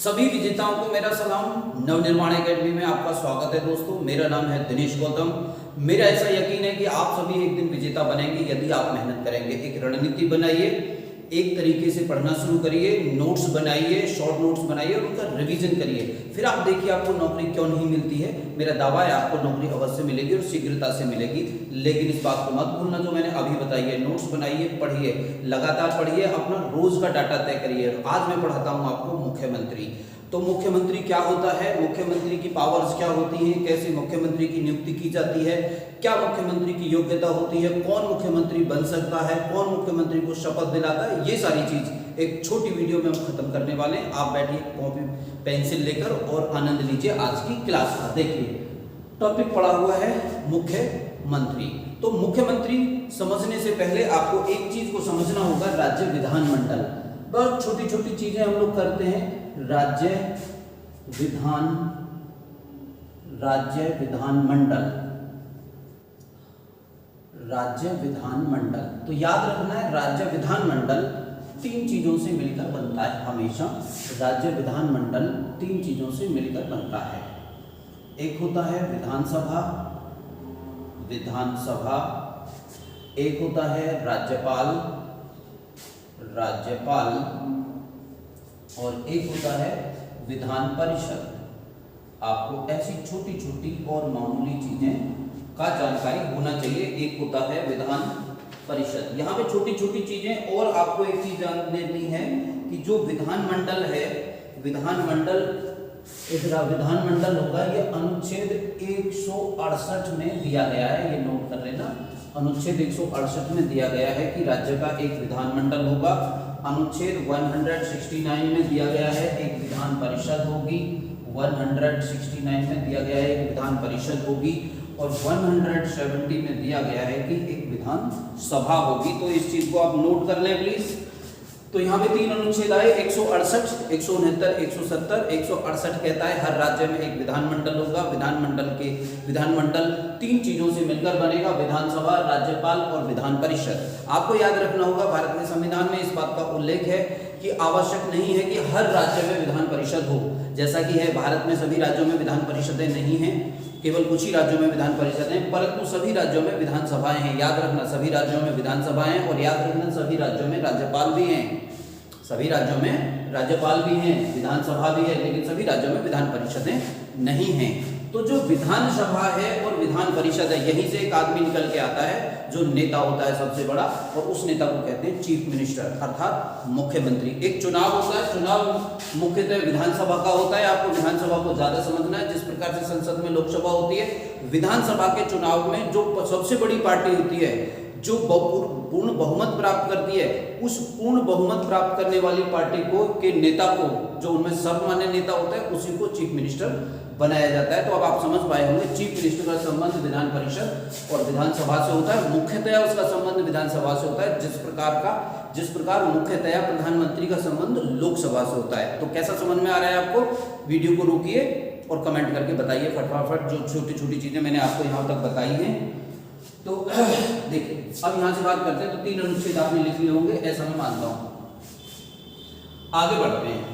सभी विजेताओं को मेरा सलाम। नवनिर्माण एकेडमी में आपका स्वागत है दोस्तों। मेरा नाम है दिनेश गौतम। मेरा ऐसा यकीन है कि आप सभी एक दिन विजेता बनेंगे यदि आप मेहनत करेंगे। एक रणनीति बनाइए, एक तरीके से पढ़ना शुरू करिए, नोट्स बनाइए, शॉर्ट नोट्स बनाइए और उनका रिवीजन करिए। फिर आप देखिए आपको नौकरी क्यों नहीं मिलती है। मेरा दावा है आपको नौकरी अवश्य मिलेगी और शीघ्रता से मिलेगी। लेकिन इस बात को मत भूलना जो मैंने अभी बताई है। नोट्स बनाइए, पढ़िए, लगातार पढ़िए, अपना रोज का डाटा तय करिए। आज मैं पढ़ाता हूँ आपको मुख्यमंत्री। तो मुख्यमंत्री क्या होता है, मुख्यमंत्री की पावर्स क्या होती हैं, कैसे मुख्यमंत्री की नियुक्ति की जाती है, क्या मुख्यमंत्री की योग्यता होती है, कौन मुख्यमंत्री बन सकता है, कौन मुख्यमंत्री को शपथ दिलाता है, ये सारी चीज एक छोटी वीडियो में हम खत्म करने वाले हैं। आप बैठिए कॉपी पेंसिल लेकर और आनंद लीजिए आज की क्लास का। देखिए टॉपिक पड़ा हुआ है मुख्यमंत्री। तो मुख्यमंत्री समझने से पहले आपको एक चीज को समझना होगा, राज्य विधानमंडल। बहुत छोटी छोटी चीजें हम लोग करते हैं। राज्य विधानमंडल, राज्य विधानमंडल। तो याद रखना है राज्य विधानमंडल तीन चीजों से मिलकर बनता है हमेशा। राज्य विधानमंडल तीन चीजों से मिलकर बनता है। एक होता है विधानसभा, एक होता है राज्यपाल, और एक होता है विधान परिषद। आपको ऐसी छोटी छोटी और मामूली चीजें का जानकारी होना चाहिए। एक होता है विधान परिषद। यहाँ पे छोटी छोटी चीजें और आपको एक चीज जान लेनी है कि जो विधानमंडल है, विधानमंडल होगा, ये अनुच्छेद 168 में दिया गया है। ये नोट कर लेना, अनुच्छेद 168 में दिया गया है कि राज्य का एक विधानमंडल होगा। अनुच्छेद 169 में दिया गया है एक विधान परिषद होगी। 169 में दिया गया है एक विधान परिषद होगी और 170 में दिया गया है कि एक विधान सभा होगी। तो इस चीज को आप नोट कर लें प्लीज। तो यहाँ पे तीन अनुच्छेद आए, 168, 169, 170। 168 कहता है हर राज्य में एक विधानमंडल होगा। विधानमंडल तीन चीजों से मिलकर बनेगा, विधानसभा, राज्यपाल और विधान परिषद। आपको याद रखना होगा भारत के संविधान में इस बात का उल्लेख है कि आवश्यक नहीं है कि हर राज्य में विधान परिषद हो। जैसा कि है भारत में सभी राज्यों में विधान परिषदें नहीं हैं, केवल कुछ ही राज्यों में विधान परिषद हैं, परंतु सभी राज्यों में विधानसभाएं हैं। याद रखना सभी राज्यों में विधानसभाएं हैं और याद रखना सभी राज्यों में राज्यपाल भी हैं। सभी राज्यों में राज्यपाल भी हैं, विधानसभा भी है, लेकिन सभी राज्यों में विधान परिषदें नहीं हैं। तो जो विधानसभा है और विधान परिषद है, यहीं से एक आदमी निकल के आता है जो नेता होता है सबसे बड़ा, और उस नेता को कहते हैं चीफ मिनिस्टर अर्थात मुख्यमंत्री। एक चुनाव होता है, चुनाव मुख्यतः विधानसभा का होता है। आपको विधानसभा को ज्यादा समझना है। जिस प्रकार से संसद में लोकसभा होती है, विधानसभा के चुनाव में जो सबसे बड़ी पार्टी होती है, जो पूर्ण बहुमत प्राप्त करती है, उस पूर्ण बहुमत प्राप्त करने वाली पार्टी को के नेता को, जो उनमें सर्वमान्य नेता होता है, उसी को चीफ मिनिस्टर बनाया जाता है। तो अब आप समझ पाए होंगे चीफ मिनिस्टर का संबंध विधान परिषद और विधानसभा से होता है। मुख्यतया उसका संबंध विधानसभा से होता है, जिस प्रकार मुख्यतया प्रधानमंत्री का संबंध लोकसभा से होता है। तो कैसा समझ में आ रहा है आपको? वीडियो को रोकिए और कमेंट करके बताइए फटाफट जो छोटी छोटी चीजें मैंने आपको यहाँ तक बताई हैं। तो देखिए अब यहाँ से बात करते हैं। तो तीन अनुच्छेद आपने लिख लिए होंगे, ऐसा मैं मानता हूँ। आगे बढ़ते हैं।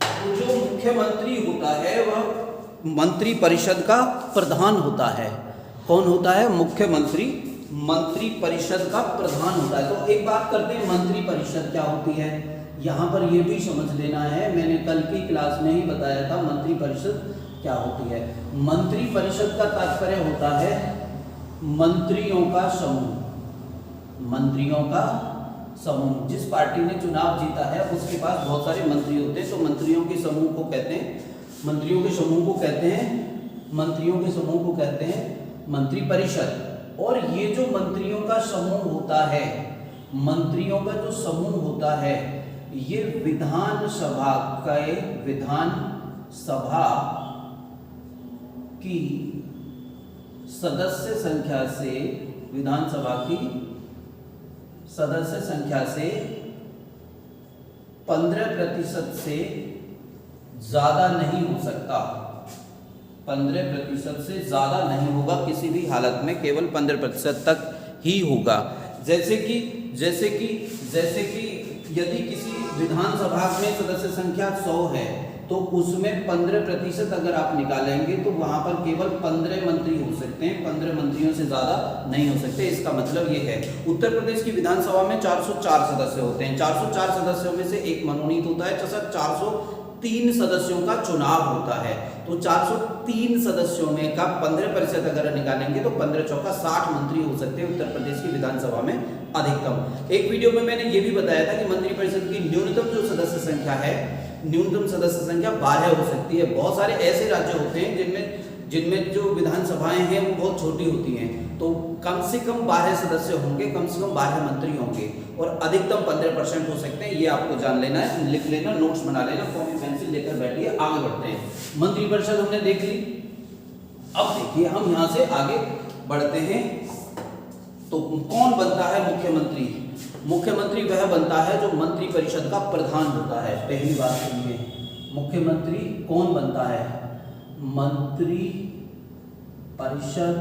तो जो मुख्यमंत्री होता है वह मंत्री परिषद का प्रधान होता है। कौन होता है? मुख्यमंत्री मंत्री परिषद का प्रधान होता है। तो एक बात करते हैं, मंत्री परिषद क्या होती है। यहाँ पर यह भी समझ लेना है, मैंने कल की क्लास में ही बताया था मंत्री परिषद क्या होती है। मंत्री परिषद का तात्पर्य होता है मंत्रियों का समूह। मंत्रियों का समूह। जिस पार्टी ने चुनाव जीता है उसके पास बहुत सारे मंत्री होते हैं, तो मंत्रियों के समूह को कहते हैं मंत्री परिषद। और ये जो मंत्रियों का समूह होता है, मंत्रियों का जो समूह होता है, ये विधानसभा की सदस्य संख्या से 15% से ज्यादा नहीं हो सकता। 15% से ज्यादा नहीं होगा किसी भी हालत में, केवल 15% तक ही होगा। जैसे कि यदि किसी विधानसभा में सदस्य संख्या 100 है, तो उसमें 15% अगर आप निकालेंगे तो वहां पर केवल 15 मंत्री हो सकते हैं, 15 मंत्रियों से ज्यादा नहीं हो सकते। इसका मतलब ये है उत्तर प्रदेश की विधानसभा में 404 सदस्य होते हैं, 404 सदस्यों में से एक मनोनीत होता है तथा 403 सदस्यों का चुनाव होता है। तो 403 सदस्यों में का 15% अगर निकालेंगे तो 15 चौका 60 मंत्री हो सकते हैं उत्तर प्रदेश की विधानसभा में अधिकतम। एक वीडियो में मैंने ये भी बताया था कि मंत्रिपरिषद की न्यूनतम जो सदस्य संख्या है, न्यूनतम सदस्य संख्या 12 हो सकती है। बहुत सारे ऐसे राज्य होते हैं जिनमें जो विधानसभाएं हैं वो बहुत छोटी होती हैं, तो कम से कम 12 सदस्य होंगे, कम से कम 12 मंत्री होंगे और अधिकतम 15% हो सकते हैं। ये आपको जान लेना है, लिख लेना, नोट्स बना लेना, कॉपी पेंसिल लेकर बैठिए, आगे बढ़ते हैं। मंत्रिपरिषद हमने देख ली। अब देखिए हम यहाँ से आगे बढ़ते हैं। तो कौन बनता है मुख्यमंत्री? मुख्यमंत्री वह बनता है जो मंत्रिपरिषद का प्रधान होता है। पहली बात सुनिए, मुख्यमंत्री कौन बनता है? मंत्रिपरिषद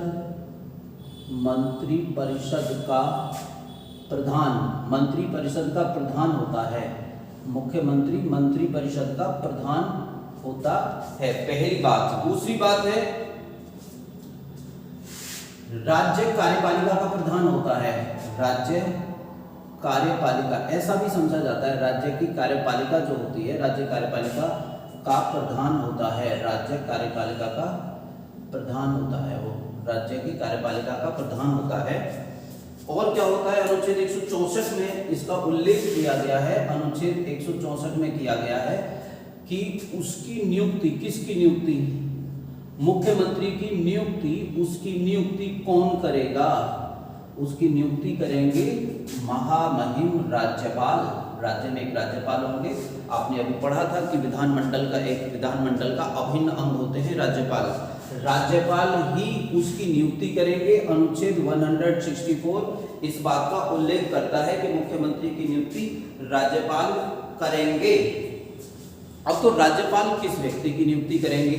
का प्रधान, मंत्रिपरिषद का प्रधान होता है। मुख्यमंत्री मंत्रिपरिषद का प्रधान होता है, पहली बात। दूसरी बात है राज्य कार्यपालिका का प्रधान होता है। राज्य कार्यपालिका ऐसा भी समझा जाता है, राज्य की कार्यपालिका जो होती है, राज्य कार्यपालिका का प्रधान होता है। राज्य कार्यपालिका का प्रधान होता है, वो राज्य की कार्यपालिका का प्रधान होता है। और क्या होता है, अनुच्छेद 164 में इसका उल्लेख किया गया है। अनुच्छेद 164 में किया गया है कि उसकी नियुक्ति, किसकी नियुक्ति? मुख्यमंत्री की नियुक्ति, उसकी नियुक्ति कौन करेगा? उसकी नियुक्ति करेंगे महामहिम राज्यपाल। राज्य में एक राज्यपाल होंगे। आपने अभी पढ़ा था कि विधानमंडल का अभिन्न अंग होते हैं राज्यपाल। राज्यपाल ही उसकी नियुक्ति करेंगे। अनुच्छेद 164 इस बात का उल्लेख करता है कि मुख्यमंत्री की नियुक्ति राज्यपाल करेंगे। अब तो राज्यपाल किस व्यक्ति की नियुक्ति करेंगे,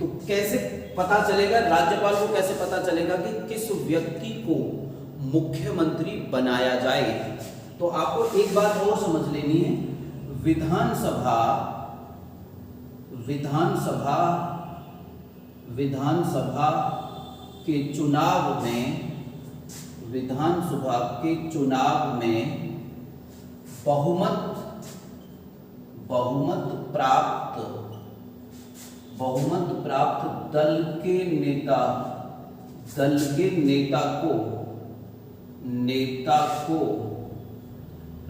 तो कैसे पता चलेगा? राज्यपाल को कैसे पता चलेगा कि किस व्यक्ति को मुख्यमंत्री बनाया जाए? तो आपको एक बात और समझ लेनी है, विधानसभा के चुनाव में बहुमत प्राप्त दल के नेता को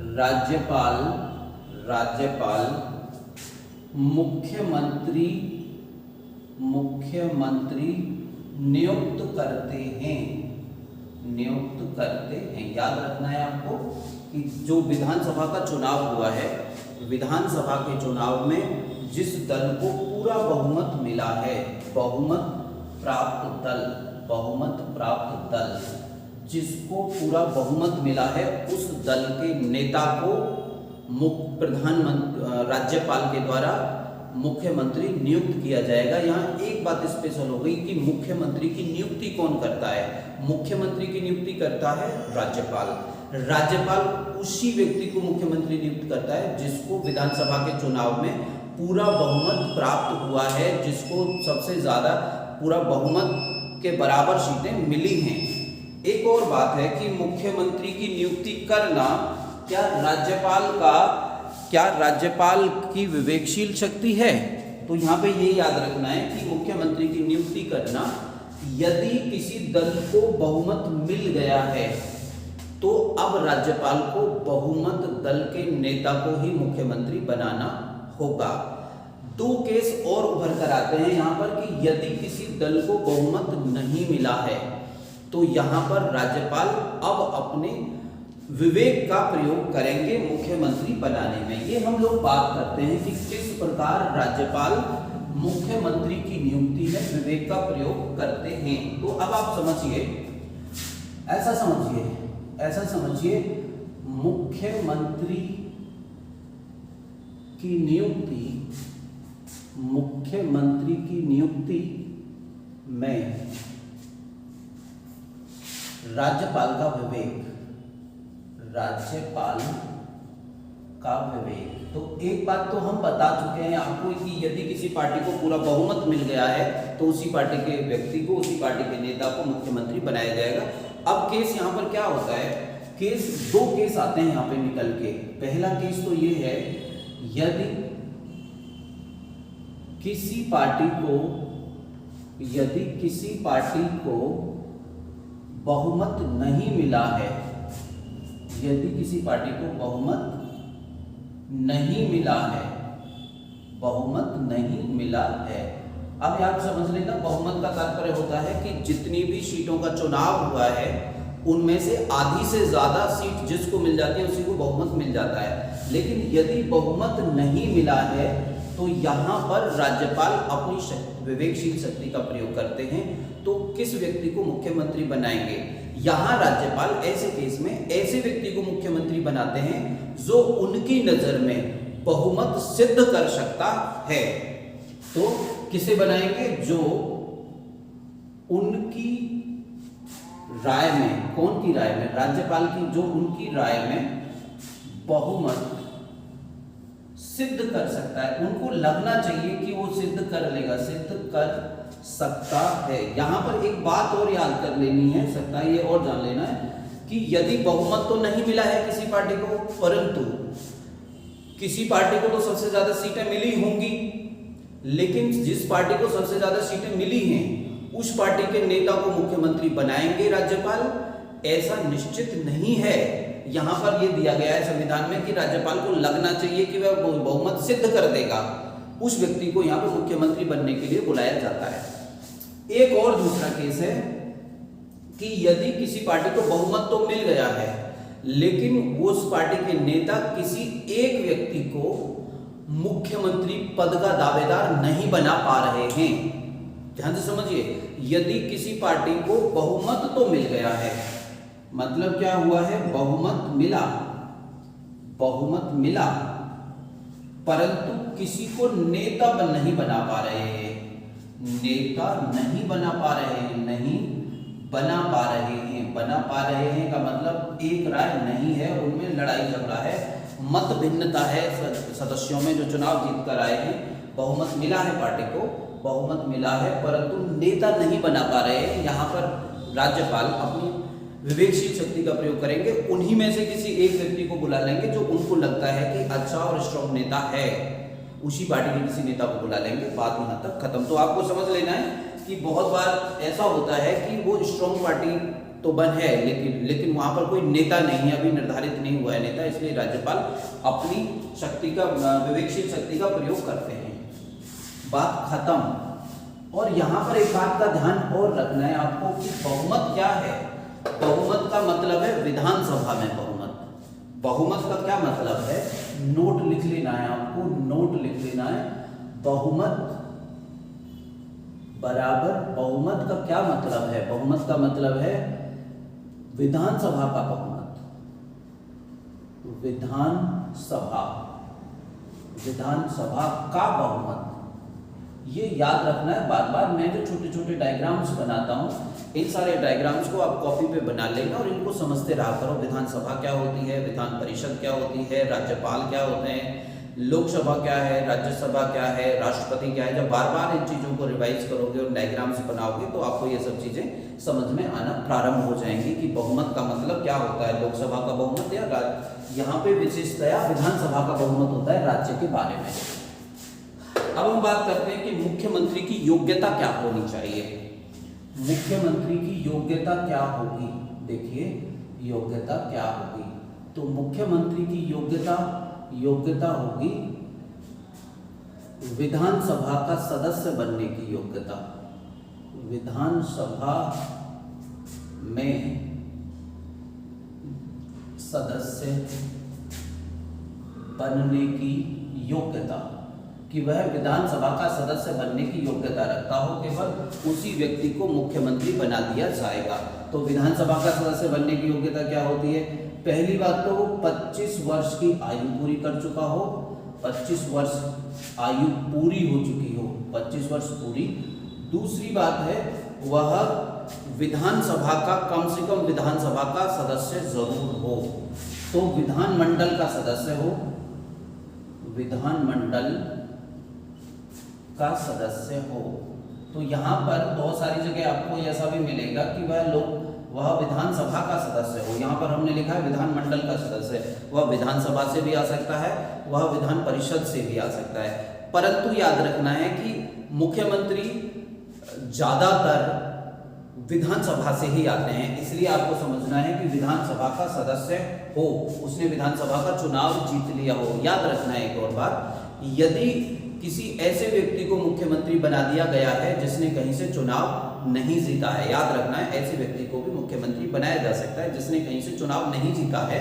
राज्यपाल मुख्यमंत्री नियुक्त करते हैं। याद रखना है आपको कि जो विधानसभा का चुनाव हुआ है, विधानसभा के चुनाव में जिस दल को पूरा बहुमत मिला है, बहुमत प्राप्त दल जिसको पूरा बहुमत मिला है, उस दल के नेता को राज्यपाल के द्वारा मुख्यमंत्री नियुक्त किया जाएगा। यहाँ एक बात स्पेशल हो गई कि मुख्यमंत्री की नियुक्ति कौन करता है? मुख्यमंत्री की नियुक्ति करता है राज्यपाल। राज्यपाल उसी व्यक्ति को मुख्यमंत्री नियुक्त करता है जिसको विधानसभा के चुनाव में पूरा बहुमत प्राप्त हुआ है, जिसको सबसे ज्यादा पूरा बहुमत के बराबर सीटें मिली हैं। एक और बात है कि मुख्यमंत्री की नियुक्ति करना क्या राज्यपाल की विवेकशील शक्ति है? तो यहाँ पे ये याद रखना है कि मुख्यमंत्री की नियुक्ति करना, यदि किसी दल को बहुमत मिल गया है तो अब राज्यपाल को बहुमत दल के नेता को ही मुख्यमंत्री बनाना होगा। दो केस और उभर कर आते हैं यहाँ पर कि यदि किसी दल को बहुमत नहीं मिला है तो यहाँ पर राज्यपाल अब अपने विवेक का प्रयोग करेंगे मुख्यमंत्री बनाने में। ये हम लोग बात करते हैं कि किस प्रकार राज्यपाल मुख्यमंत्री की नियुक्ति में विवेक का प्रयोग करते हैं। तो अब आप समझिए, ऐसा समझिए मुख्यमंत्री की नियुक्ति में राज्यपाल का का विवेक। तो एक बात तो हम बता चुके हैं आपको कि यदि किसी पार्टी को पूरा बहुमत मिल गया है तो उसी पार्टी के व्यक्ति को, उसी पार्टी के नेता को मुख्यमंत्री बनाया जाएगा। अब केस यहाँ पर क्या होता है, केस दो केस आते हैं यहाँ पे निकल के। पहला केस तो ये है, यदि किसी पार्टी को बहुमत नहीं मिला है, यदि किसी पार्टी को बहुमत नहीं मिला है। अब आप समझ लेना, बहुमत का तात्पर्य होता है कि जितनी भी सीटों का चुनाव हुआ है उनमें से आधी से ज्यादा सीट जिसको मिल जाती है उसी को बहुमत मिल जाता है। लेकिन यदि बहुमत नहीं मिला है तो यहाँ पर राज्यपाल अपनी विवेकशील शक्ति का प्रयोग करते हैं। तो किस व्यक्ति को मुख्यमंत्री बनाएंगे, यहाँ राज्यपाल ऐसे केस में ऐसे व्यक्ति को मुख्यमंत्री बनाते हैं जो उनकी नजर में बहुमत सिद्ध कर सकता है। तो किसे बनाएंगे, जो उनकी राय में, कौन की राय में, राज्यपाल की, जो उनकी राय में बहुमत सिद्ध कर सकता है, उनको लगना चाहिए कि वो सिद्ध कर लेगा, सिद्ध कर सकता है। यहां पर एक बात और याद कर लेनी है, सकता है ये और जान लेना है कि यदि बहुमत तो नहीं मिला है किसी पार्टी को, परंतु किसी पार्टी को तो सबसे ज्यादा सीटें मिली होंगी, लेकिन जिस पार्टी को सबसे ज्यादा सीटें मिली हैं उस पार्टी के नेता को मुख्यमंत्री बनाएंगे राज्यपाल, ऐसा निश्चित नहीं है। यहां पर यह दिया गया है संविधान में कि राज्यपाल को लगना चाहिए कि वह बहुमत सिद्ध कर देगा, उस व्यक्ति को यहां पर मुख्यमंत्री बनने के लिए बुलाया जाता है। एक और दूसरा केस है कि यदि किसी पार्टी को बहुमत तो मिल गया है लेकिन उस पार्टी के नेता किसी एक व्यक्ति को मुख्यमंत्री पद का दावेदार नहीं बना पा रहे हैं। ध्यान से समझिए, यदि किसी पार्टी को बहुमत तो मिल गया है, मतलब क्या हुआ है, बहुमत मिला, परंतु किसी को नेता नहीं बना पा रहे हैं, बना पा रहे हैं का मतलब एक राय नहीं है, उनमें लड़ाई झगड़ा है, मत भिन्नता है सदस्यों में जो चुनाव जीत कर आए हैं। बहुमत मिला है, पार्टी को बहुमत मिला है परंतु नेता नहीं बना पा रहे हैं। यहाँ पर राज्यपाल अपनी विवेकशील शक्ति का प्रयोग करेंगे, उन्हीं में से किसी एक व्यक्ति को बुला लेंगे जो उनको लगता है कि अच्छा और स्ट्रॉन्ग नेता है, उसी पार्टी के किसी नेता को बुला लेंगे। बात यहाँ तक खत्म। तो आपको समझ लेना है कि बहुत बार ऐसा होता है कि वो स्ट्रॉन्ग पार्टी तो बन है लेकिन वहां पर कोई नेता नहीं है, अभी निर्धारित नहीं हुआ है नेता, इसलिए राज्यपाल अपनी शक्ति का, विवेकशील शक्ति का प्रयोग करते हैं। बात खत्म। और यहाँ पर एक बात का ध्यान और रखना है आपको कि बहुमत क्या है। बहुमत का मतलब है विधानसभा में बहुमत। बहुमत का क्या मतलब है, नोट लिख लेना है आपको, नोट लिख लेना है। बहुमत बराबर, बहुमत का क्या मतलब है, बहुमत का मतलब है विधानसभा का बहुमत, विधानसभा का बहुमत। ये याद रखना है बार बार। मैं जो छोटे छोटे डायग्राम्स बनाता हूँ, इन सारे डायग्राम्स को आप कॉपी पे बना लेना और इनको समझते रहा करो। विधानसभा क्या होती है, विधान परिषद क्या होती है, राज्यपाल क्या होते हैं, लोकसभा क्या है, राज्यसभा क्या है, राष्ट्रपति क्या है। जब बार बार इन चीज़ों को रिवाइज करोगे और डायग्राम्स बनाओगे तो आपको ये सब चीज़ें समझ में आना प्रारंभ हो जाएंगी कि बहुमत का मतलब क्या होता है, लोकसभा का बहुमत या यहाँ पे विशेषतया विधानसभा का बहुमत होता है राज्य के बारे में। अब हम बात करते हैं कि मुख्यमंत्री की योग्यता क्या होनी चाहिए। मुख्यमंत्री की योग्यता क्या होगी, देखिए योग्यता क्या होगी। तो मुख्यमंत्री की योग्यता होगी विधानसभा का सदस्य बनने की योग्यता, विधानसभा में सदस्य बनने की योग्यता, कि वह विधानसभा का सदस्य बनने की योग्यता रखता हो, केवल उसी व्यक्ति को मुख्यमंत्री बना दिया जाएगा। तो विधानसभा का सदस्य बनने की योग्यता क्या होती है, पहली बात तो वो 25 वर्ष की आयु पूरी कर चुका हो, 25 वर्ष आयु पूरी हो चुकी हो, 25 वर्ष पूरी। दूसरी बात है वह विधानसभा का, कम से कम विधानसभा का सदस्य जरूर हो, तो विधानमंडल का सदस्य हो, विधानमंडल का सदस्य हो। तो यहाँ पर बहुत सारी जगह आपको ऐसा भी मिलेगा कि वह विधानसभा का सदस्य हो। यहाँ पर हमने लिखा है विधानमंडल का सदस्य, वह विधानसभा से भी आ सकता है, वह विधान परिषद से भी आ सकता है। परंतु याद रखना है कि मुख्यमंत्री ज्यादातर विधानसभा से ही आते हैं, इसलिए आपको समझना है कि विधानसभा का सदस्य हो, उसने विधानसभा का चुनाव जीत लिया हो। याद रखना है एक और बात, यदि किसी ऐसे व्यक्ति को मुख्यमंत्री बना दिया गया है जिसने कहीं से चुनाव नहीं जीता है, याद रखना है ऐसे व्यक्ति को भी मुख्यमंत्री बनाया जा सकता है जिसने कहीं से चुनाव नहीं जीता है,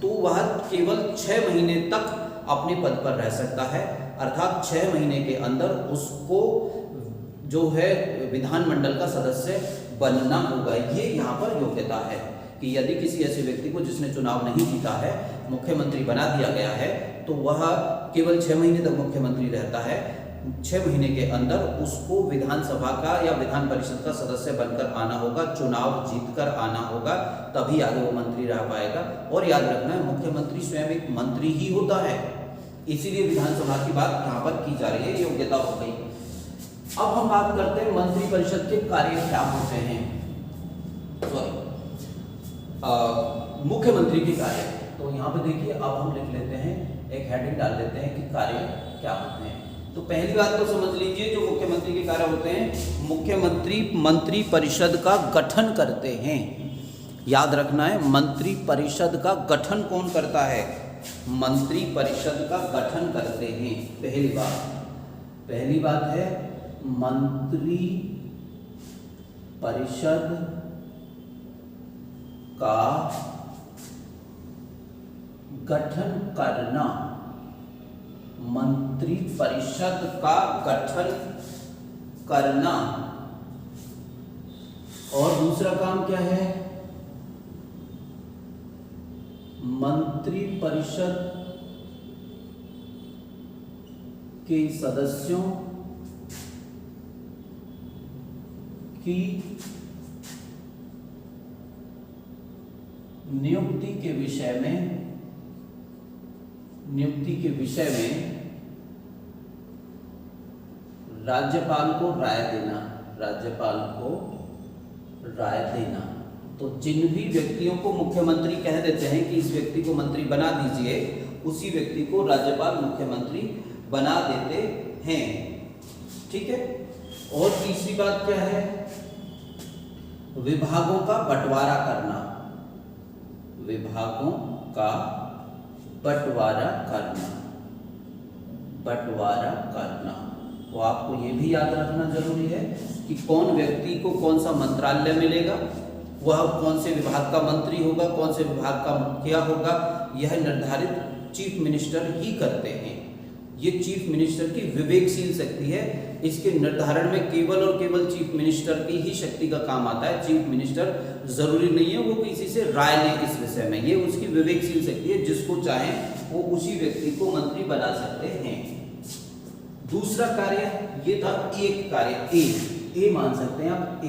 तो वह केवल 6 महीने तक अपने पद पर रह सकता है। अर्थात 6 महीने के अंदर उसको जो है विधानमंडल का सदस्य बनना होगा। ये यहाँ पर योग्यता है कि यदि किसी ऐसे व्यक्ति को जिसने चुनाव नहीं जीता है मुख्यमंत्री बना दिया गया है, तो वह केवल 6 महीने तक मुख्यमंत्री रहता है। 6 महीने के अंदर उसको विधानसभा का या विधान परिषद का सदस्य बनकर आना होगा, चुनाव जीतकर आना होगा, तभी आगे वो मंत्री रह पाएगा। और याद रखना है मुख्यमंत्री स्वयं एक मंत्री ही होता है, इसीलिए विधानसभा की बात यहाँ पर की जा रही है, योग्यता हो गई। अब हम बात करते हैं मंत्री परिषद के कार्य क्या होते हैं, मुख्यमंत्री के कार्य। तो यहाँ पे देखिए, अब हम लिख लेते हैं, एक हेडिंग डाल देते हैं कि कार्य क्या होते हैं। तो पहली बात तो समझ लीजिए जो मुख्यमंत्री के कार्य होते हैं, मुख्यमंत्री मंत्री परिषद का गठन करते हैं। याद रखना है मंत्री परिषद का गठन कौन करता है, मंत्री परिषद का गठन करते हैं। पहली बात है मंत्री परिषद का गठन करना, मंत्री परिषद का गठन करना। और दूसरा काम क्या है, मंत्री परिषद के सदस्यों की नियुक्ति के विषय में राज्यपाल को राय देना। तो जिन भी व्यक्तियों को मुख्यमंत्री कह देते हैं कि इस व्यक्ति को मंत्री बना दीजिए, उसी व्यक्ति को राज्यपाल मुख्यमंत्री बना देते हैं। ठीक है। और तीसरी बात क्या है, विभागों का बंटवारा करना, विभागों का बंटवारा करना। तो आपको ये भी याद रखना जरूरी है कि कौन व्यक्ति को कौन सा मंत्रालय मिलेगा, वह कौन से विभाग का मंत्री होगा, कौन से विभाग का मुखिया होगा, यह निर्धारित चीफ मिनिस्टर ही करते हैं। ये चीफ मिनिस्टर की विवेकशील शक्ति है, इसके निर्धारण में केवल और केवल चीफ मिनिस्टर की ही शक्ति का काम आता है। चीफ मिनिस्टर जरूरी नहीं है वो किसी से राय ले इस विषय में, ये उसकी विवेकशील शक्ति है, जिसको चाहे वो उसी व्यक्ति को मंत्री बना सकते हैं। दूसरा कार्य, ये था एक कार्य, ए मान सकते हैं आप ए।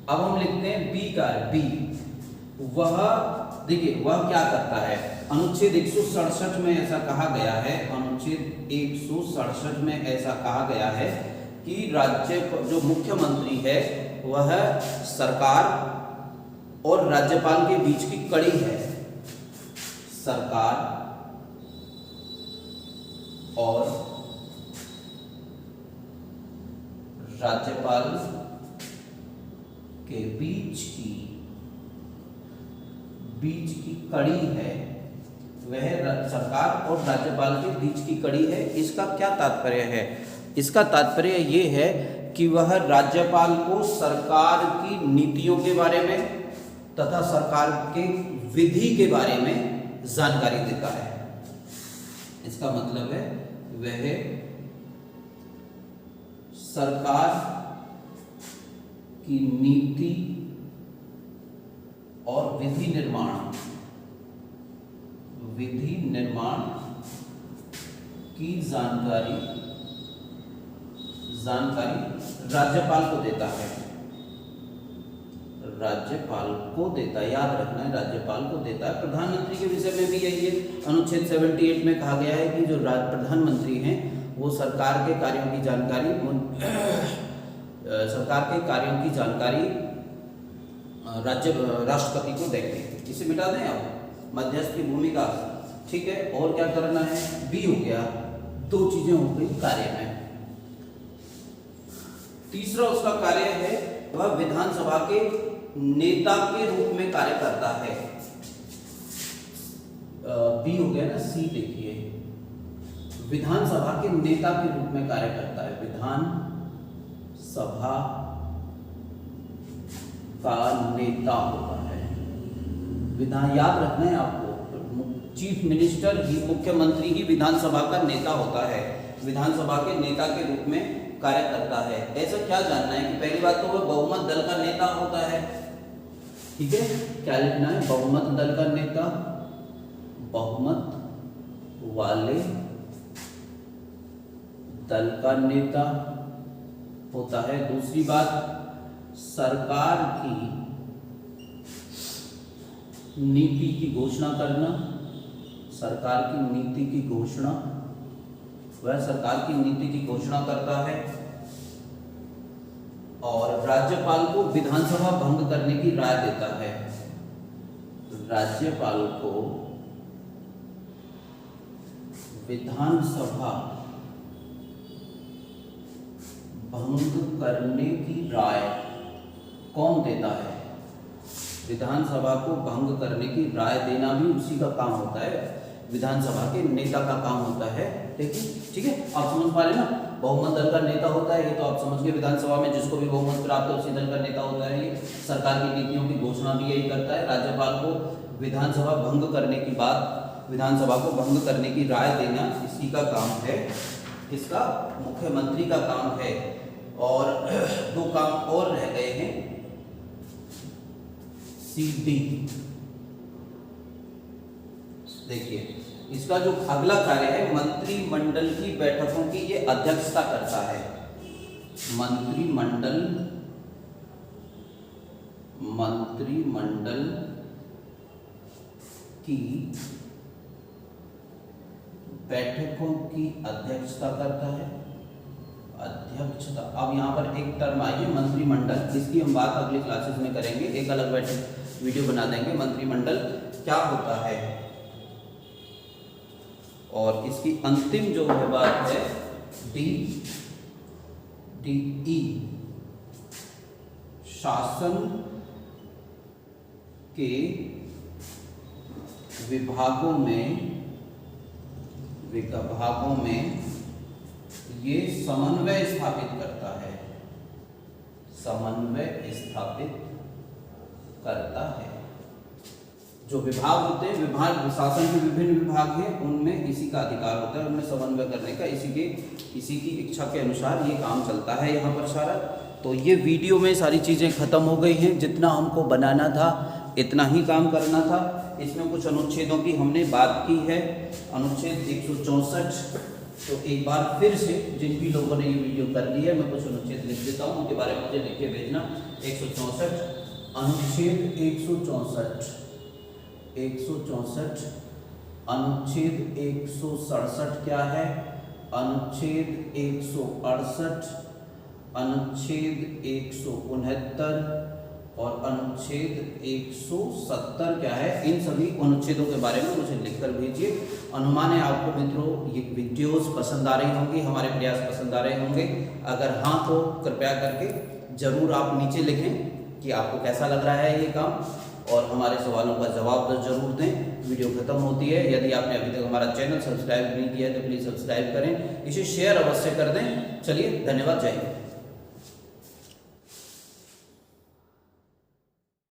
अब हम लिखते हैं बी कार्य, बी। वह देखिए वह क्या करता है, अनुच्छेद 167 में ऐसा कहा गया है, अनुच्छेद 167 में ऐसा कहा गया है कि राज्य जो मुख्यमंत्री है वह सरकार और राज्यपाल के बीच की कड़ी है। सरकार और राज्यपाल के बीच की कड़ी है, वह सरकार और राज्यपाल के बीच की कड़ी है। इसका क्या तात्पर्य है, इसका तात्पर्य ये है कि वह राज्यपाल को सरकार की नीतियों के बारे में तथा सरकार के विधि के बारे में जानकारी देता है। इसका मतलब है वह सरकार की नीति और विधि निर्माण की जानकारी राज्यपाल को देता है। राज्यपाल को देता है, याद रखना है, राज्यपाल को देता है। प्रधानमंत्री के विषय में भी यही है, अनुच्छेद 78 में कहा गया है कि जो प्रधानमंत्री हैं वो सरकार के कार्यों की जानकारी राष्ट्रपति को देंगे। इसे मिटा दें आप, मध्यस्थ की भूमिका, ठीक है। और क्या करना है, बी हो गया, दो चीजें हो गई कार्य में। तीसरा उसका कार्य है वह विधानसभा के नेता के रूप में कार्य करता है। बी हो गया ना, सी देखिए, विधानसभा के नेता के रूप में कार्य करता है। विधानसभा का नेता होता है, विधान, याद रखना है आपको, चीफ मिनिस्टर ही, मुख्यमंत्री ही विधानसभा का नेता होता है, विधानसभा के नेता के रूप में कार्य करता है। ऐसा क्या जानना है कि पहली बात तो वह बहुमत दल का नेता होता है, ठीक है। क्या लिखना है, बहुमत दल का नेता, बहुमत वाले दल का नेता होता है। दूसरी बात, सरकार की नीति की घोषणा करना, सरकार की नीति की घोषणा, वह सरकार की नीति की घोषणा करता है। और राज्यपाल को विधानसभा भंग करने की राय देता है, राज्यपाल को विधानसभा भंग करने की राय कौन देता है, विधानसभा को भंग करने की राय देना भी उसी का काम होता है, विधानसभा के नेता का काम होता है। देखिए, ठीक है, आप समझ पा रहे ना, बहुमत दल का नेता होता है, ये तो आप समझ गए, विधानसभा में जिसको भी बहुमत प्राप्त है उसी दल का नेता होता है। ये सरकार की नीतियों की घोषणा भी यही करता है। राज्यपाल को विधानसभा भंग करने की बात, विधानसभा को भंग करने की राय देना इसी का काम है, किसका, मुख्यमंत्री का काम है। और दो काम और रह गए हैं, CD। देखिए, इसका जो अगला कार्य है, मंत्रिमंडल की बैठकों की ये अध्यक्षता करता है। मंत्रिमंडल की बैठकों की अध्यक्षता करता है, अध्यक्षता। अब यहाँ पर एक टर्म आई है मंत्रिमंडल, इसकी हम बात अगली क्लासेस में करेंगे, एक अलग वीडियो बना देंगे, मंत्रिमंडल क्या होता है। और इसकी अंतिम जो है बात है DE, शासन के विभागों में ये समन्वय स्थापित करता है, समन्वय स्थापित करता है। जो विभाग होते हैं, विभाग, शासन के विभिन्न विभाग हैं, उनमें इसी का अधिकार होता है, उनमें समन्वय करने का, इसी की इच्छा के अनुसार ये काम चलता है यहाँ पर सारा। तो ये वीडियो में सारी चीज़ें खत्म हो गई हैं, जितना हमको बनाना था इतना ही काम करना था। इसमें कुछ अनुच्छेदों की हमने बात की है, अनुच्छेद 164। तो एक बार फिर से जिन भी लोगों ने ये वीडियो कर ली है, मैं कुछ अनुच्छेद लिख देता हूँ, उनके बारे में मुझे लिख के भेजना। 164, अनुच्छेद 164, अनुच्छेद 167 क्या है, अनुच्छेद 168, अनुच्छेद 169 और अनुच्छेद 170 क्या है। इन सभी अनुच्छेदों के बारे में मुझे लिखकर भेजिए। अनुमान है आपको मित्रों ये वीडियोस पसंद आ रही होंगी, हमारे प्रयास पसंद आ रहे होंगे। अगर हाँ तो कृपया करके ज़रूर आप नीचे लिखें कि आपको कैसा लग रहा है ये काम, और हमारे सवालों का जवाब जरूर दें। वीडियो खत्म होती है, यदि आपने अभी तक हमारा चैनल सब्सक्राइब नहीं किया है तो प्लीज़ सब्सक्राइब करें, इसे शेयर अवश्य कर दें। चलिए, धन्यवाद, जय हिंद।